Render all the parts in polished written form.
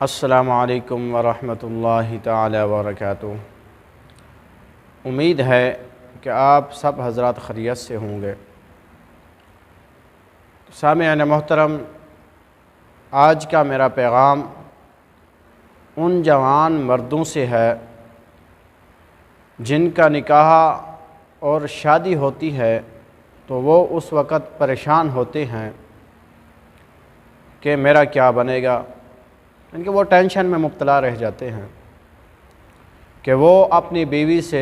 السلام علیکم ورحمۃ اللہ تعالی وبرکاتہ۔ امید ہے کہ آپ سب حضرات خیریت سے ہوں گے۔ سامعین محترم، آج کا میرا پیغام ان جوان مردوں سے ہے جن کا نکاح اور شادی ہوتی ہے تو وہ اس وقت پریشان ہوتے ہیں کہ میرا کیا بنے گا، ان کے وہ ٹینشن میں مبتلا رہ جاتے ہیں کہ وہ اپنی بیوی سے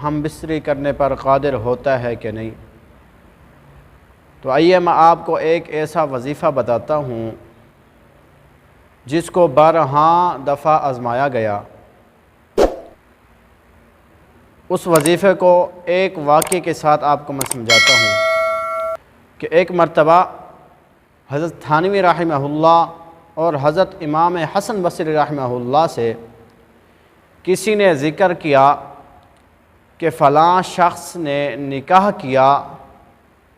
ہم بستری کرنے پر قادر ہوتا ہے کہ نہیں۔ تو آئیے میں آپ کو ایک ایسا وظیفہ بتاتا ہوں جس کو 12 دفعہ آزمایا گیا۔ اس وظیفے کو ایک واقعے کے ساتھ آپ کو میں سمجھاتا ہوں کہ ایک مرتبہ حضرت تھانوی رحمہ اللہ اور حضرت امام حسن بصری رحمہ اللہ سے کسی نے ذکر کیا کہ فلاں شخص نے نکاح کیا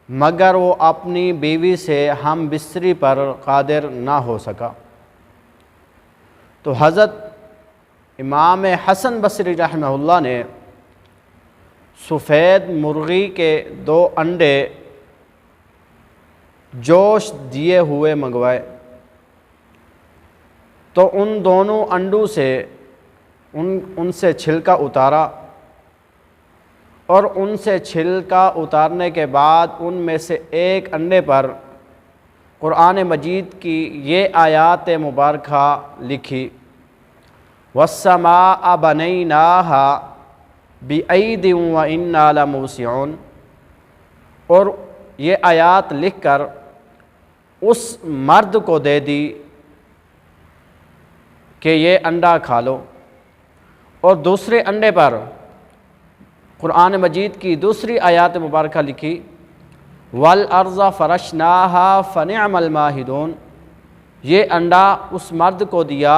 مگر وہ اپنی بیوی سے ہم بستری پر قادر نہ ہو سکا۔ تو حضرت امام حسن بصری رحمہ اللہ نے سفید مرغی کے 2 انڈے جوش دیے ہوئے منگوائے، تو ان دونوں انڈوں سے ان سے چھلکا اتارا، اور ان سے چھلکا اتارنے کے بعد ان میں سے ایک انڈے پر قرآن مجید کی یہ آیات مبارکہ لکھی، وَالسَّمَاءَ بَنَيْنَاهَا بِأَيْدٍ وَإِنَّا لَمُوسِعُونَ، اور یہ آیات لکھ کر اس مرد کو دے دی کہ یہ انڈا کھا لو، اور دوسرے انڈے پر قرآن مجید کی دوسری آیات مبارکہ لکھی، وَالْأَرْضَ فَرَشْنَاهَا فَنِعْمَ الْمَاهِدُونَ، یہ انڈا اس مرد کو دیا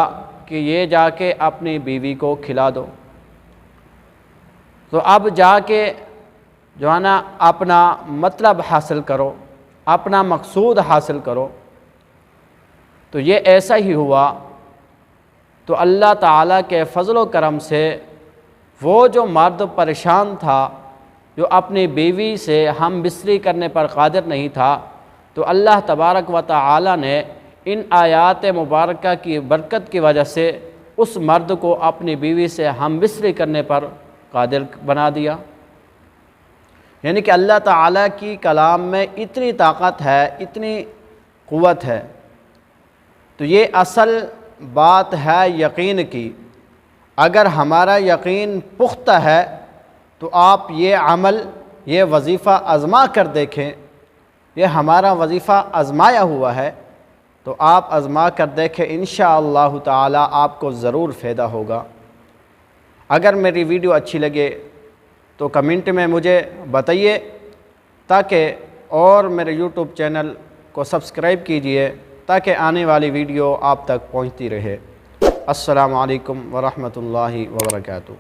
کہ یہ جا کے اپنی بیوی کو کھلا دو۔ تو اب جا کے جو ہے نا اپنا مطلب حاصل کرو، اپنا مقصود حاصل کرو۔ تو یہ ایسا ہی ہوا۔ تو اللہ تعالیٰ کے فضل و کرم سے وہ جو مرد پریشان تھا، جو اپنی بیوی سے ہم بستری کرنے پر قادر نہیں تھا، تو اللہ تبارک و تعالیٰ نے ان آیات مبارکہ کی برکت کی وجہ سے اس مرد کو اپنی بیوی سے ہم بستری کرنے پر قادر بنا دیا۔ یعنی کہ اللہ تعالیٰ کی کلام میں اتنی طاقت ہے، اتنی قوت ہے۔ تو یہ اصل بات ہے یقین کی۔ اگر ہمارا یقین پختہ ہے تو آپ یہ عمل، یہ وظیفہ آزما کر دیکھیں۔ یہ ہمارا وظیفہ آزمایا ہوا ہے، تو آپ آزما کر دیکھیں، انشاءاللہ تعالی آپ کو ضرور فائدہ ہوگا۔ اگر میری ویڈیو اچھی لگے تو کمنٹ میں مجھے بتائیے، تاکہ اور میرے یوٹیوب چینل کو سبسکرائب کیجئے تاکہ آنے والی ویڈیو آپ تک پہنچتی رہے۔ السلام علیکم ورحمۃ اللہ وبرکاتہ۔